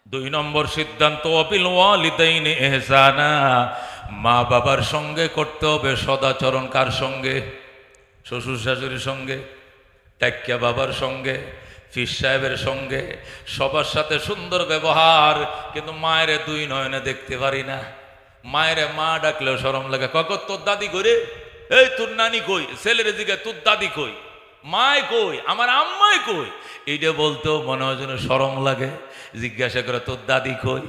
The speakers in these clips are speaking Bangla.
দুই নম্বর সিদ্ধান্ত, ওয়াবিল ওয়ালিদাইনি ইহসানা, মা বাবার সঙ্গে করতে হবে সদাচরণ। কার সঙ্গে? শ্বশুর শাশুড়ির সঙ্গে, টাক্কা বাবার সঙ্গে, ফির সাহেবের সঙ্গে, সবার সাথে সুন্দর ব্যবহার। কিন্তু মায়ের দুই নয়নে দেখতে পারি না। মায়ের মা ডাকলেও শরম লাগে। কখন তোর দাদি করে, এই তোর নানি কই, ছেলের দিকে তোর দাদি কই, মায় কই, আমার আম্মাই কই, এইটা বলতেও মনে হয় যেন শরম লাগে। জিজ্ঞাসা করে তোর দাদি কই,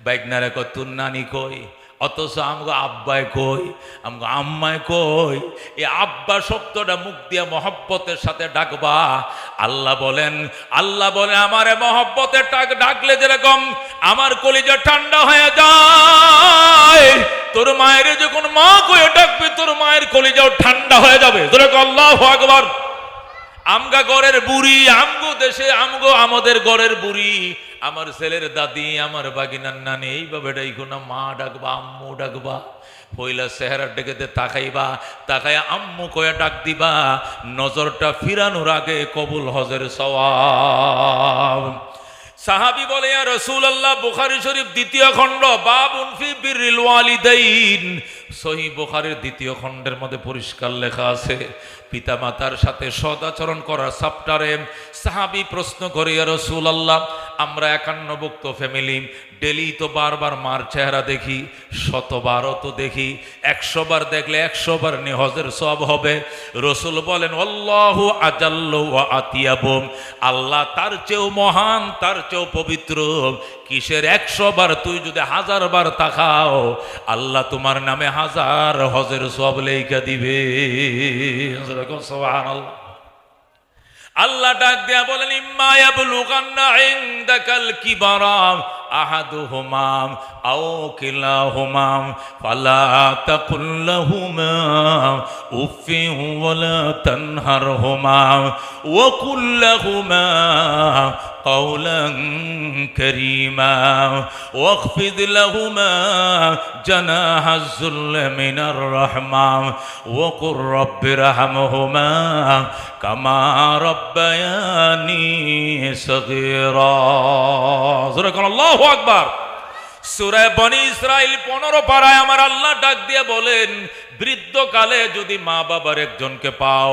বাইকনারে কয় তোর নানি কই, অথচ আমগো আব্বাই কই, আমগো আম্মাই কই। এই আব্বা শব্দটা মুখ দিয়ে মহব্বতের সাথে ডাকবা। আল্লাহ বলেন আমারে মহব্বতে ডাকলে যেরকম আমার কলিজা ঠান্ডা হয়ে যায়, তোর মায়ের যখন মা কয়ে ডাকবি তোর মায়ের কলিজাও ঠান্ডা হয়ে যাবে। যেরকম আল্লাহু আকবার। আমগা গড়ের বুড়ি, আমগো দেশে আমগো আমাদের গড়ের বুড়ি, আমার ছেলের দাদি, আমার বাগিনার নানি, এইভাবে ডাইকো না। মা ডাকবা, আম্মু ডাকবা, পয়লা চেহারা ডেকে তাকাইবা, তাকায় আম্মু কয়ে ডাক দিবা। নজরটা ফিরানোর আগে কবুল হজের সওয়াব। সাহাবী বলে, ইয়া রাসূলুল্লাহ, বুখারী শরীফ দ্বিতীয় খণ্ড, বাবুন ফি বিররিল ওয়ালিদাইন। সহিহ বুখারীর দ্বিতীয় খণ্ডের মধ্যে পরিষ্কার লেখা আছে পিতামাতার সাথে সদাচরণ করার চ্যাপ্টারে সাহাবী প্রশ্ন করে, ইয়া রাসূলুল্লাহ, আমরা 51 ভুক্ত ফ্যামিলি, ডেলি তো বারবার মার চেহারা দেখি, 100বারও তো দেখি, 100 বার দেখলে 100 বার হজের সওয়াব হবে। রাসূল বলেন, আল্লাহু আজাল্লু ওয়া আতিয়াবু, আল্লাহ তার চেয়েও মহান, তার চেয়েও পবিত্র। কিসের 100 বার? তুই যদি 1000 বার তাকাও, আল্লাহ তোমার নামে 1000 হজের সওয়াব লেখা দিবে। সুবহানাল্লাহ। আল্লাহ ডাক দেয়া বলেন, ইম্মা ইয়াবলুগান্না ইনদাকাল কিবারা আহাদুহুমা আও কিলাহুমা ফালা তাকুল লাহুমা উফিন ওয়ালা তানহারহুমা ওয়া কুল লাহুমা قولا كريما واخفض لهما جناح الذل من الرحمة وقل رب ارحمهما كما ربياني صغيرا. الله أكبر. সূরা বনী ইসরাইল 15 পারায় আমার আল্লাহ ডাক দিয়ে বলেন, বৃদ্ধকালে যদি মা বাবার একজনকে পাও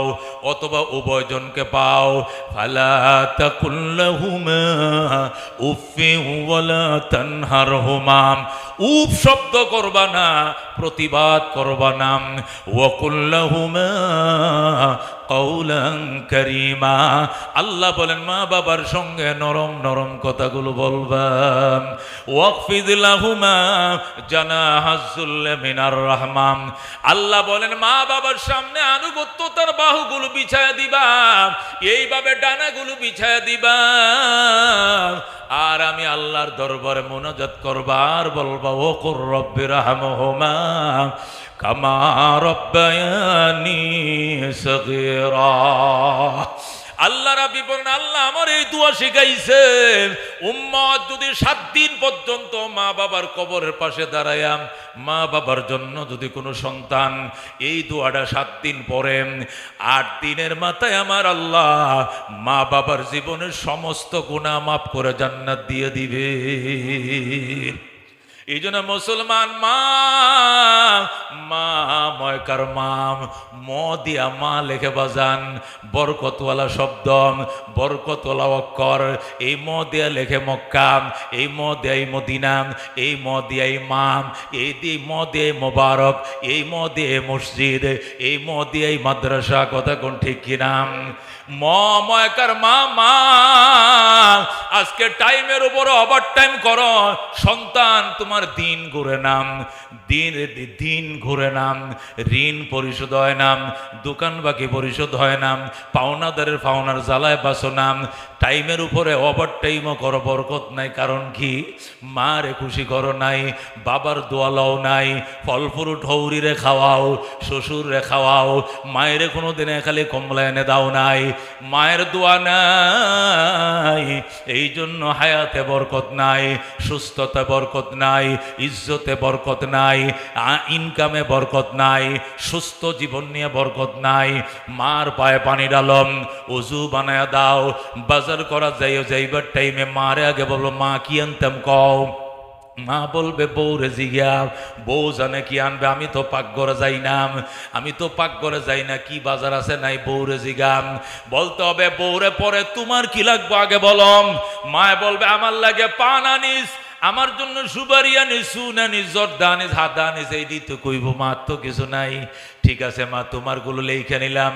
অথবা উভয়জনকে পাও, ফালা তাকুল লাহুমা উফিন ওয়ালা তানহারহুমা, উফ শব্দ করবা না, প্রতিবাদ করবা না। ওয়া কুল লাহুমা কওলান কারীমা, আল্লাহ বলেন মা বাবার সঙ্গে নরম নরম কথাগুলো বলবা। ওয়াকফিদ লাহুমা জানাহাজ যুল্লি মিনার রাহমা, আল্লাহ বলেন মা বাবার সামনে আনুগত্যতার বাহুগুলো বিছায়া দিবা, এইভাবে ডানাগুলো বিছায়া দিবা। আর আমি আল্লাহর দরবারে মুনাজাত করবা আর বলবা, ও কুর রব্বি রহমহুমা কামা রব্বায়ানি সগীরা। আল্লাহ রাব্বি বলেন, আল্লাহ আমার এই দোয়া শিখাইছে, উম্মত যদি 7 দিন পর্যন্ত মা বাবার কবরের পাশে দাঁড়ায়া মা বাবার জন্য যদি কোনো সন্তান এই দোয়াটা 7 দিন পরে, 8 দিনের মাথায় আমার আল্লাহ মা বাবার জীবনের সমস্ত গুনাহ মাফ করে জান্নাত দিয়ে দিবে। এই জন্য মুসলমান মা ময়কার মাম ম দিয়া মা লেখে বাজান, বরকতওয়ালা শব্দ, বরকতওয়ালা অক্ষর, এই ম দিয়া লেখে মক্কা, এই ম দিয়াই মদিনা, এই ম দিয়াই মাম, এই ম দিয়াই মোবারক, এই ম দিয়ে মসজিদ, এই ম দিয়াই মাদ্রাসা। কথা কোন ঠিক কিনা? ময়কার মা মা আজকে টাইমের উপরে ওভার টাইম করো, সন্তান তোমার দিন ঘুরে নাম, দিন ঘুরে নাম, ঋণ পরিশোধ হয় নাম, দোকান বাকি পরিশোধ হয় নাম, পাওনাদারের পাওনার জ্বালায় বাসো নাম। টাইমের উপরে ওভার টাইমও করো, বরকত নাই। কারণ কি? মারে খুশি করো নাই, বাবার দোয়ালাও নাই, ফল ফ্রুট হৌরিরে খাওয়াও, শ্বশুরে খাওয়াও, মায়েরে কোনো দিনে খালি কমলা এনে দাও নাই, মায়ের দোয়া নাই। এই জন্য হায়াতে বরকত নাই, সুস্থতা বরকত নাই, ইজ্জতে বরকত নাই, ইনকামে বরকত নাই, সুস্থ জীবন নিয়ে বরকত নাই। মার পায়ে পানি ডালম, ওযু বানায়া দাও, বাজার বাজার করা যাইবার টাইমে মারে আগে বলবো মা কি আনতাম কও, মা বলবে বউরে জিগা, বউ জানে কি আনবে, আমি তো পাকঘরে যাই না, আমি তো পাকঘরে যাই না, কি বাজার আছে নাই বউরে জিগাম। বলতে হবে বউরে পরে তোমার কি লাগবে আগে বলম। মায় বলবে আমার লাগে পান আনিস, আমার জন্য সুপারি আনিস, সুন আনিস, জর্দা আনিস, হাদা আনিস, এই দিতে কইব মা তো কিছু নাই। ঠিক আছে মা তোমার গুলো লেখা নিলাম।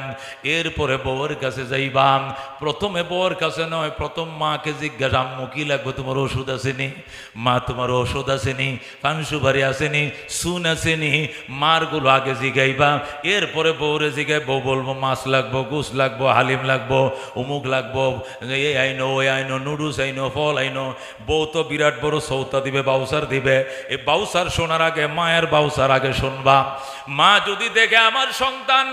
এরপরে বউয়ের কাছে যাইবাম। প্রথমে বউয়ের কাছে নয়, প্রথম মাকে জিজ্ঞাসা আম্মু কি লাগবে, তোমার ওষুধ আসেনি মা, তোমার ওষুধ আসেনি, পান সুপারি আসেনি, সুন আসেনি, মার গুলো আগে জিগাইবা। এরপরে বউরে জিগাই, বউ বলবো মাছ লাগবো, গুস লাগবো, হালিম লাগবো, অমুক লাগবো, এই আইনো ওই আইনো, নুডলস আইনো, ফল আইনো। বউ তো বিরাট বড় সৌতা দিবে, বাউসার দিবে। এই বাউসার শোনার আগে মায়ের বাউসার আগে শুনবা। মা যদি দেখে আমার সন্তান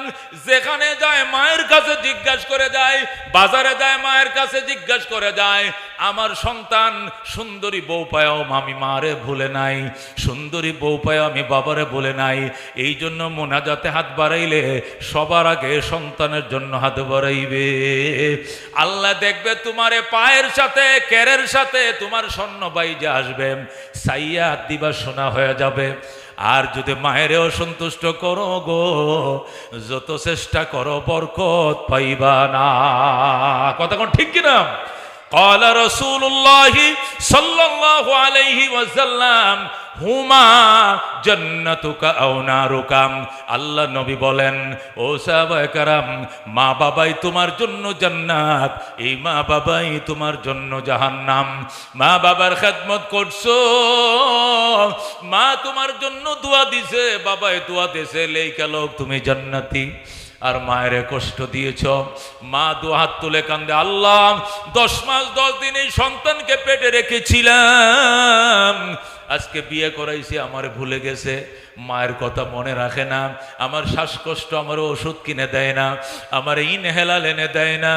যেখানে যায় মায়ের কাছে জিজ্ঞাসা করে যায়, বাজারে যায় মায়ের কাছে জিজ্ঞাসা করে যায়, আমার সন্তান সুন্দরী বউ পায়ও আমি মারে ভুলে নাই, সুন্দরী বউ পায়ও আমি বাবারে ভুলে নাই, এই জন্য মোনাজাতে হাত বাড়াইলে সবার আগে সন্তানের জন্য হাত বাড়াইবে। আল্লাহ দেখবে তোমার পায়ের সাথে কেরের সাথে তোমার স্বর্ণ বাইজে আসবে, সাইয়া দিবা সোনা হয়ে যাবে। আর যদি মায়ের অসন্তুষ্ট করো গো, যত চেষ্টা করো বরকত পাইবা না। কথা কোন ঠিক কিনা? قال رسول الله صلى الله عليه وسلم হুমা জান্নাতুকা আও নারুকা। আল্লাহ নবী বলেন, ও সাহাবায়ে কেরাম, মা বাবাই তোমার জন্য জান্নাত, এই মা বাবাই তোমার জন্য জাহান্নাম। মা বাবার খেদমত করছো, মা তোমার জন্য দোয়া দিছে, বাবাই দোয়া দিছে, লেখা লোক তুমি জান্নাতি। আর মায়ের কষ্ট দিয়েছ। মা দু হাত তুলে কান্দে, আল্লাহ 10 মাস 10 দিন এই সন্তানকে পেটে রেখেছিলাম, আজকে বিয়ে করাইছি আমার ভুলে গেছে, মায়ের কথা মনে রাখে না, আমার শ্বাসকষ্ট আমার ওষুধ কিনে দেয় না, আমার ইনহেলার এনে দেয় না।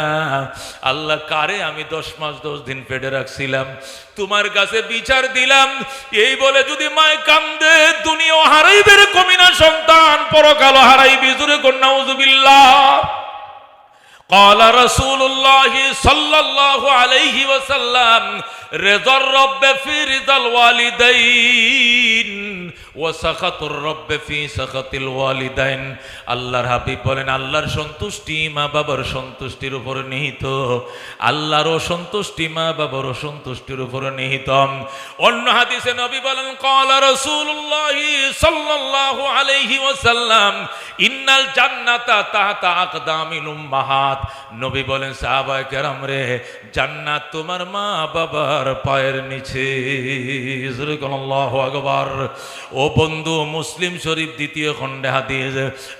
আল্লাহ কারে আমি 10 মাস 10 দিন পেটে রাখছিলাম, তোমার কাছে বিচার দিলাম। এই বলে যদি মায় কান্দে, দুনিয়া হারাইবে রে কমিনা সন্তান, পরকাল হারাইবি। জোরে কর নাউযুবিল্লাহ। قال رسول الله صلى الله عليه وسلم رضا الرب في رضا الوالدين وسخط الرب في سخط الوالدين। আল্লাহর হাবিব বলেন, আল্লাহর সন্তুষ্টি মা বাবার সন্তুষ্টির উপর নিহিত, আল্লাহর অসন্তুষ্টি মা বাবার অসন্তুষ্টির উপর নিহিত। অন্য হাদিসে নবী বলেন, قال رسول الله صلى الله عليه وسلم ইন্নাল জান্নাতা তাহতা আকদামিল উম্মাহাত। নবী বলেন, সাহাবায়ে কেরাম রে, জান্নাত তোমার মা বাবার পায়ের নিচে। আল্লাহু আকবার। ও বন্ধু, মুসলিম শরীফ 2য় খণ্ডে হাদিস।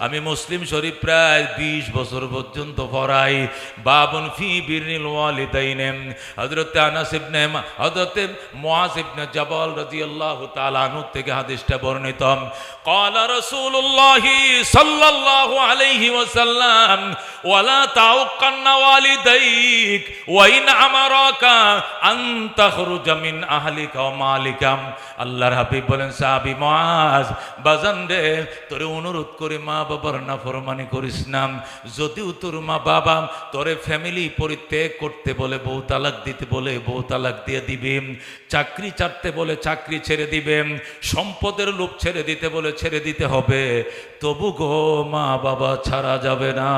আমি মুসলিম শরীফ প্রায় 20 বছর পর্যন্ত পড়াই। বাবুন ফি বিরনিল ওয়ালিদাইন। হযরত আনাস ইবনে হযরত মুআজ ইবনে জাবাল রাদিয়াল্লাহু তাআলা আনহু থেকে হাদিসটা বর্ণিত। قال رسول الله صلى الله عليه وسلم ولا تعقن والديك وإن أمرك أن تخرج من أهلك ومالك। আল্লাহর হাবিব বলেন, সাহাবী মুআজ, বাজান রে, তোরে অনুরোধ করে মা বাবার নাফরমানি করিস না। যদিও তোর মা বাবা তোরে ফ্যামিলি পরিত্যাগ করতে বলে, বউ তালাক দিতে বলে, বউ তালাক দিয়ে দিবে, চাকরি ছাড়তে বলে চাকরি ছেড়ে দিবে, সম্পদের লোভ ছেড়ে দিতে বলে ছেড়ে দিতে হবে, তবু গো মা বাবা ছাড়া যাবে না।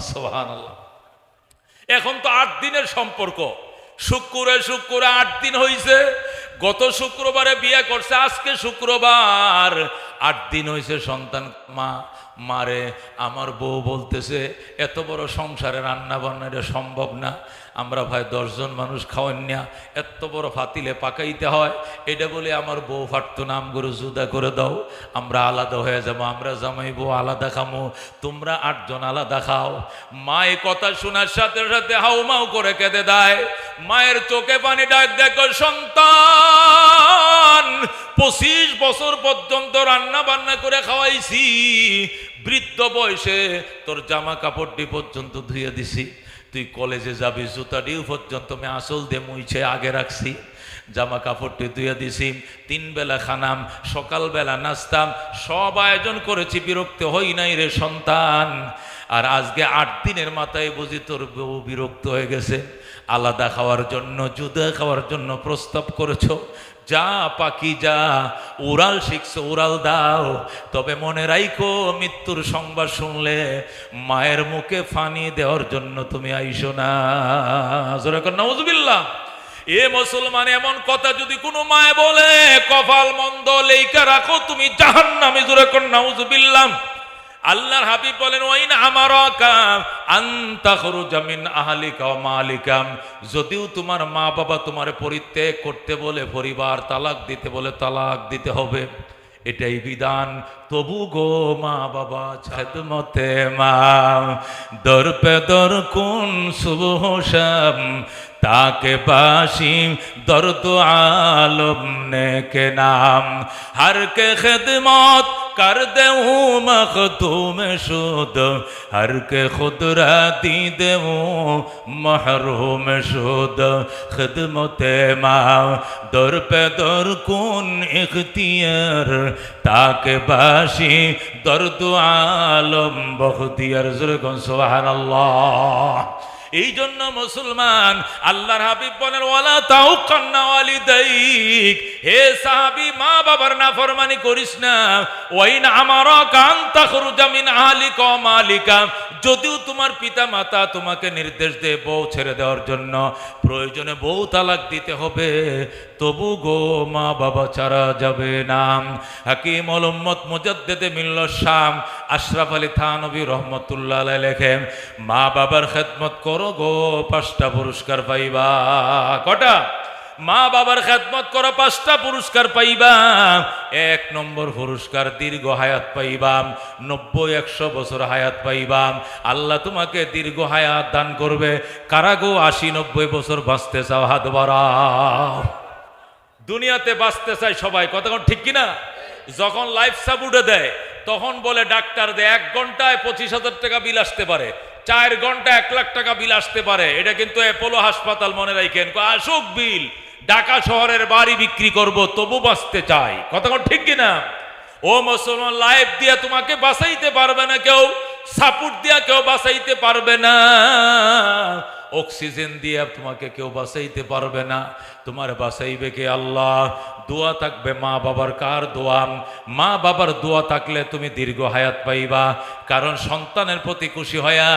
সুবহানাল্লাহ। এখন তো 8 দিনের সম্পর্ক, শুক্রে 8 দিন হইছে। গত শুক্রবারে বিয়ে করছে, আজকে শুক্রবার 8 দিন হইছে সন্তান। মারে আমার বউ বলতেছে, এত বড় সংসারে রান্না বান্না এটা সম্ভব না, আমরা ভাই 10 জন মানুষ খাওয়ান না, এত বড় ফাতিলে পাকাইতে হয়, এটা বলে আমার বউ ফাটতো নাম করে জুদা করে দাও, আমরা আলাদা হয়ে যাবো, আমরা জামাই বউ আলাদা খামো, তোমরা 8 জন আলাদা খাও। মা এই কথা শোনার সাথে সাথে হাউমাউ করে কেঁদে দেয়। মায়ের চোখে পানি ডাক, দেখো সন্তান, 25 বছর পর্যন্ত রান্না বান্না করে খাওয়াইছি, বৃদ্ধ বয়সে তোর জামা কাপড়টি পর্যন্ত ধুয়ে দিছি, তুই কলেজে যাবি, জুতাটি পর্যন্ত আমি আসল দিয়ে মুইছে আগে রাখছি, জামা কাপড়টি ধুয়ে দিছি, 3 বেলা খানাম, সকালবেলা নাস্তাম, সব আয়োজন করেছি, বিরক্ত হই নাই রে সন্তান। আর আজকে 8 দিনের মাথায় বুঝি তোর বউ বিরক্ত হয়ে গেছে, আলাদা খাওয়ার জন্য, জুদা খাওয়ার জন্য প্রস্তাব করেছো। যা পাখি যা, উড়াল শিখছো, উড়াল দাও। তবে মনে রাখো, মৃত্যুর সংবাদ শুনলে মায়ের মুখে ফানি দেওয়ার জন্য তুমি আইসো না। জোরে কর নাউজুবিল্লাহ। এ মুসলমান, এমন কথা যদি কোনো মায় বলে, কপাল মন্দ লেখা রাখো, তুমি জাহান্নামে। জোরে কর নাউজুবিল্লাহ। আল্লাহর হাবিব বলেন, ওয়াইন আমারাকা আন তাখরুজা মিন আহলিকা ওয়া মালিকা, যদিও তোমার মা বাবা তোমারে পরিত্যাগ করতে বলে, পরিবার তালাক দিতে বলে, তালাক দিতে হবে, এটাই বিধান। তবু গো মা বাবা খেদমতে মা, দর পে দর কুন সুবহ শাম, ताके बाशिम दर्द आलम ने के नाम, हर के खिदमत कर दे मखदूम शुद, हर के खुद दी दे महरूम शुद। खिदमते माँ दर पे दर कुन इख्तियार, ताके बाशी दर्द आलम बख्तियार। सुबहानाल्लाह। এই জন্য মুসলমান, আল্লাহর হাবিব বলেন, ওয়ালা তাউকান্না ওয়ালিদাইক, হে সাহাবী, মা বাবার নাফরমানি করিস না। ওয়াইন আমারাকা আন তাখরুজা মিন আহলিকা ওয়া মালিকা, যদিও তোমার পিতা মাতা তোমাকে নির্দেশ দেয় বউ ছেড়ে দেওয়ার জন্য, প্রয়োজনে বউ তালাক দিতে হবে, তবু গো মা বাবা ছাড়া যাবে না। হাকিমুল উম্মত মুজাদ্দিদে মিল্লাত শাম আশরাফ আলী থানভী রহমতুল্লাহ আলাইহি লেখেন, মা বাবার খেদমত করো গো, 5টা পুরস্কার পাইবা। কটা? মা বাবার খেদমত করো, 5টা পুরস্কার পাইবা। 1 নম্বর পুরস্কার, দীর্ঘ হায়াত পাইবা, 90-100 বছর হায়াত পাইবা। আল্লাহ তোমাকে দীর্ঘ হায়াত দান করবে। কারা গো 80-90 বছর বাঁচতে চাও? হাত বাড়াও। দুনিয়াতে বাঁচতে চাই সবাই, কতক্ষণ ঠিক কিনা? যখন লাইফ সাপোর্টে দেয় তখন বলে ডাক্তার দেয় 1 ঘন্টায় 25,000 টাকা বিল আসতে পারে, 4 ঘন্টা 1 লাখ টাকা বিল আসতে পারে। এটা কিন্তু অ্যাপোলো হাসপাতাল, মনে রাখেন। আসুক বিল, ঢাকা শহরের বাড়ি বিক্রি করব, তবু বাঁচতে চাই। কতক্ষণ ঠিক কিনা? ও মুসলমান, লাইফ দিয়া তোমাকে বাঁচাইতে পারবে না কেউ, সাপোর্ট দিয়া কেউ বাঁচাইতে পারবে না, অক্সিজেন দিয়া তোমাকে কেউ বাঁচাইতে পারবে না। তোমার বাঁচাইবে কে? আল্লাহ। দোয়া থাকবে মা বাবার। কার দোয়া? মা বাবার দোয়া থাকলে তুমি দীর্ঘ হায়াত পাইবা। কারণ সন্তানের প্রতি খুশি হয়া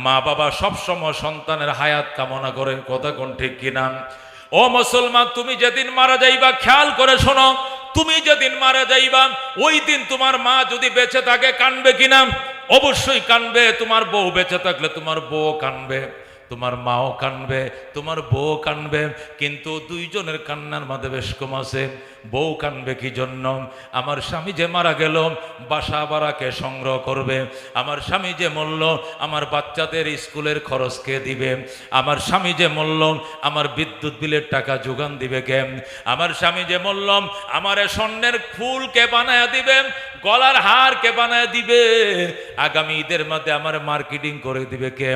মা বাবা সবসময় সন্তানের হায়াত কামনা করে। কথা কোন ঠিক কিনা? ও মুসলমান, তুমি যেদিন মারা যাইবা, খেয়াল করে শোনো, তুমি যেদিন মারা যাইবা ওই দিন তোমার মা যদি বেঁচে থাকে কানবে কিনা? অবশ্যই কানবে। তোমার বউ বেঁচে থাকলে তোমার বউ কানবে, তোমার মাও কানবে, তোমার বউ কানবে। কিন্তু দুইজনের কান্নার মধ্যে বেশ কম আছে। বউ কানবে কি জন্য? আমার স্বামী যে মারা গেল, বাসা ভাড়াকে সংগ্রহ করবে। আমার স্বামী যে মরল, আমার বাচ্চাদের স্কুলের খরচ কে দিবে? আমার স্বামী যে মরল, আমার বিদ্যুৎ বিলের টাকা যোগান দিবে কে? আমার স্বামী যে মরল, আমার স্বর্ণের ফুল কে বানায় দিবে? গলার হার কে বানায় দিবে? আগামী ঈদের মধ্যে আমার মার্কেটিং করে দিবে কে?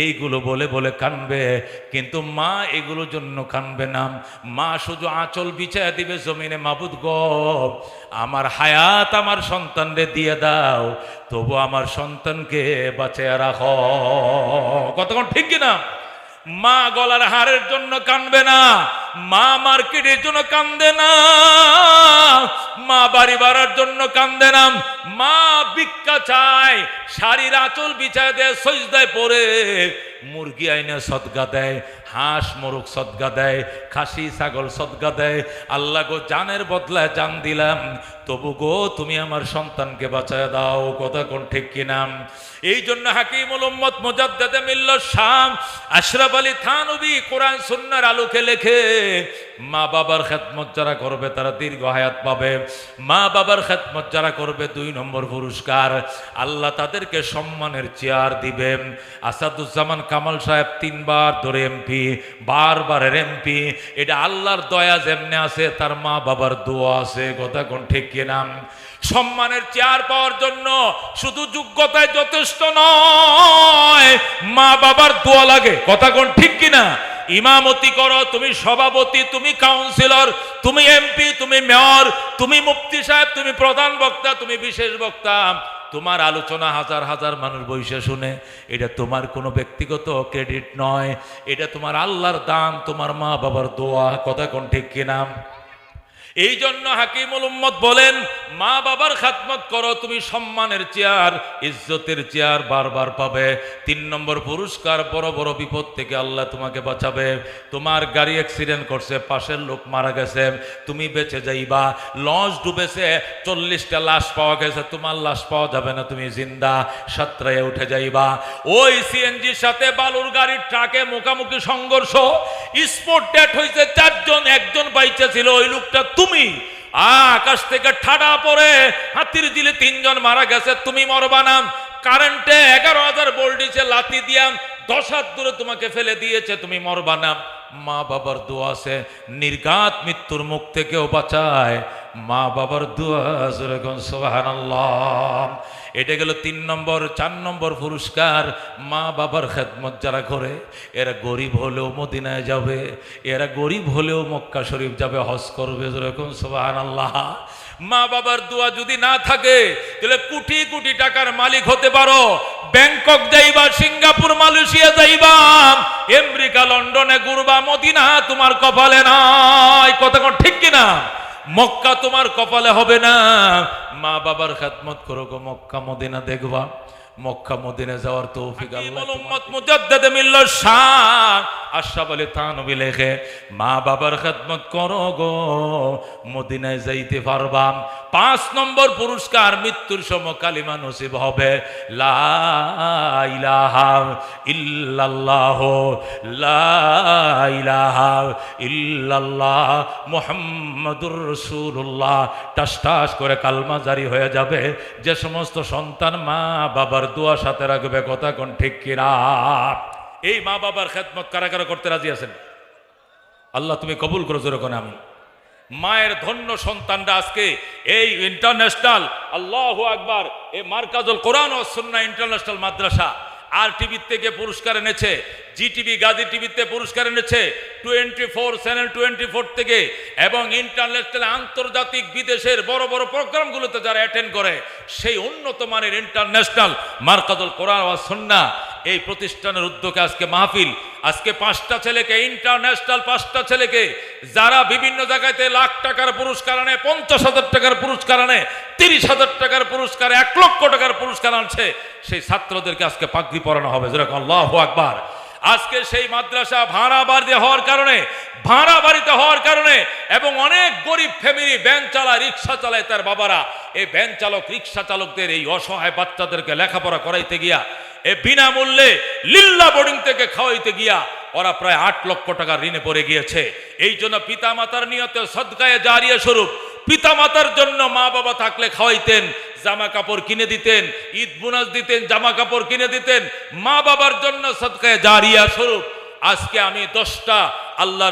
এইগুলো বলে বলে কানবে। কিন্তু মা এগুলোর জন্য কানবে না। মা শুধু আঁচল বিছায়া দিবে জমিনে, মাবুদ গো, আমার হায়াত আমার সন্তানরে দিয়ে দাও, তবু আমার সন্তানকে বাঁচিয়ে রাখো। কতক্ষণ ঠিক কিনা? মা গলার হারের জন্য কানবে না, মা মার্কেটের জন্য কান্দে না, মা বাড়ি ভাড়ার জন্য কান্দে না। মা ভিক্ষা চায়, শাড়ির আঁচল বিছায় দেয়, সজদায় পড়ে মুরগি আইনে সদগা দেয়, হাঁস মোরগ সদগা দেয়, খাসি ছাগল সদগা দেয়। আল্লাহ গো, জানের বদলায় জান দিলাম, তবু গো তুমি আমার সন্তানকে বাঁচায় দাও। কথা কোন ঠিক কিনা? এই জন্য হাকিমুল উম্মত মুজাদ্দিদে মিল্লাত শাম আশরাফ আলী থানভী কোরআন সুন্নাহর আলোকে লেখে, মা বাবার খেদমত যারা করবে তারা দীর্ঘ হায়াত পাবে। মা বাবার খেদমত যারা করবে 2 নম্বর পুরস্কার, আল্লাহ তাদেরকে সম্মানের চেয়ার দিবেন। আসাদুজ্জামান কামাল সাহেব 3 বার ধরে এমপি, বারবারের এমপি। এটা আল্লাহর দয়া যেমনে আছে, তার মা বাবার দোয়া আছে। কথা কোন ঠিক কিনা? সম্মানের চেয়ার পাওয়ার জন্য শুধু যোগ্যতায় যথেষ্ট নয়, মা বাবার দোয়া লাগে। কথা কোন ঠিক কিনা? ইমামতি করো, তুমি সভাপতি, তুমি কাউন্সিলর, তুমি এমপি, তুমি মেয়র, তুমি মুফতি সাহেব, তুমি প্রধান বক্তা, তুমি বিশেষ বক্তা, তোমার আলোচনা হাজার হাজার মানুষ বইসে শুনে, এটা তোমার কোনো ব্যক্তিগত ক্রেডিট নয়, এটা তোমার আল্লাহর দান, তোমার মা বাবার দোয়া। কথা কোন ঠিক কিনা? এই জন্য হাকিমুল উম্মত বলেন, মা বাবার খাদমত করো, তুমি সম্মানের চেয়ার, ইজ্জতের চেয়ার বারবার পাবে। 3 নম্বর পুরস্কার, বড় বড় বিপদ থেকে আল্লাহ তোমাকে বাঁচাবে। তোমার গাড়ি অ্যাক্সিডেন্ট করছে, পাশের লোক মারা গেছে, তুমি বেঁচে যাইবা। লঞ্চ ডুবেছে, 40টা লাশ পাওয়া গেছে, তোমার লাশ পাওয়া যাবে না, তুমি জিন্দা সাতরায় উঠে যাইবা। ওই সিএনজির সাথে বালুর গাড়ির ট্রাকে মুখামুখি সংঘর্ষ, স্পট ডেথ হয়েছে 4 জন, 1 জন বাইচা ছিল, ওই লোকটা তুমি। আকাশ থেকে ঠাডা পড়ে হাতির জিলে 3 জন মারা গেছে, তুমি মরবা না। কারেন্টে 11,000 ভোল্টেজে লাথি দিয়া 10 হাত দূরে তোমাকে ফেলে দিয়েছে, তুমি মরবা না। মা বাবার দোয়া আছে, নির্ঘাত মৃত্যুর মুখ থেকেও বাঁচায়। মা বাবার দোয়া, সুবহানাল্লাহ। এটা গেল 3 নম্বর। 4 নম্বর পুরস্কার, মা বাবার খেদমত যারা করে, এরা গরিব হলেও মদিনায় যাবে, এরা গরিব হলেও মক্কা শরীফ যাবে, হজ করবে, যেরকম সুবহানাল্লাহ। মা বাবার দোয়া যদি না থাকে, তাহলে কোটি কোটি টাকার মালিক হতে পারো, ব্যাংকক যাইবা, সিঙ্গাপুর, মালয়েশিয়া যাইবা, আমেরিকা, লন্ডনে ঘুরবা, মদিনা তোমার কপালে নাই। কথা কোন ঠিক কিনা? মক্কা তোমার কপালে হবে না। মা বাবার খেদমত করো গো, মক্কা মদিনা দেখবা। মক্কা মদিনা যাওয়ার তৌফিক আল্লাহ। উম্মত মুজাদ্দিদ মিল্লাত শাহ আশরাফ আলী থানভী লেখে, মা বাবার খেদমত করো গো, মদিনায় যাইতে পারবা। 5 নম্বর পুরস্কার, মৃত্যুর সময় কালিমা নসিব হবে, লা ইলাহা ইল্লাল্লাহ, লা ইলাহা ইল্লাল্লাহ মুহাম্মাদুর রাসূলুল্লাহ। টাস টাস করে কালমা জারি হয়ে যাবে। যে সমস্ত সন্তান মা বাবার দোয়া সাথে রাখবে, কথা কোন ঠিক কিনা? এই মা বাবার খেদমত কারা কারা করতে রাজি আছেন? আল্লাহ তুমি কবুল করো, যেরকম আমি। মায়ের ধন্য সন্তানরা আজকে এই ইন্টারন্যাশনাল, আল্লাহু আকবার, এই মার্কাজুল কোরআন ও সুন্নাহ ইন্টারন্যাশনাল মাদ্রাসা আর টিভি থেকে পুরস্কার এনেছে, জি টিভি, গাজী টিভিতে পুরস্কার এনেছে, 24 চ্যানেল 24 থেকে, এবং ইন্টারন্যাশনাল, আন্তর্জাতিক, বিদেশের বড় বড় প্রোগ্রামগুলোতে যারা অ্যাটেন্ড করে, সেই উন্নত মানের ইন্টারন্যাশনাল মার্কাজুল কোরআন ওয়া সুন্নাহ এই প্রতিষ্ঠানের উদ্যোগে আজকে মাহফিল। আজকে 5টা ছেলেকে, ইন্টারন্যাশনাল 5টা ছেলেকে, যারা বিভিন্ন জায়গাতে লাখ টাকার পুরস্কার আনে, 50,000 টাকার পুরস্কার আনে, 30,000 টাকার পুরস্কার, 1 লক্ষ টাকার পুরস্কার আনছে, সেই ছাত্রদেরকে আজকে পাগড়ি পরানো হবে, যেরকম আল্লাহু আকবার। আজকে সেই মাদ্রাসা ভাড়া বাড়িতে হওয়ার কারণে এবং অনেক গরিব ফ্যামিলি ভ্যান চালায়, রিক্সা চালায় তার বাবারা, এই ভ্যান চালক, রিক্সা চালকদের এই অসহায় বাচ্চাদেরকে লেখাপড়া করাইতে গিয়া, এ বিনামূল্যে লিল্লা বোর্ডিং থেকে খাওয়াইতে গিয়া ওরা প্রায় 8 লক্ষ টাকা ঋণে পড়ে গিয়েছে। এই জন্য পিতা মাতার নিয়তে সদকায়ে জারিয়া স্বরূপ, পিতা মাতার জন্য মা বাবা থাকলে খাওয়াইতেন, জামা কাপড় কিনে দিতেন, ঈদ বোনাস দিতেন, জামা কাপড় কিনে দিতেন, মা বাবার জন্য সদকায়ে জারিয়া স্বরূপ। আজকে আমি 10টা আল্লাহর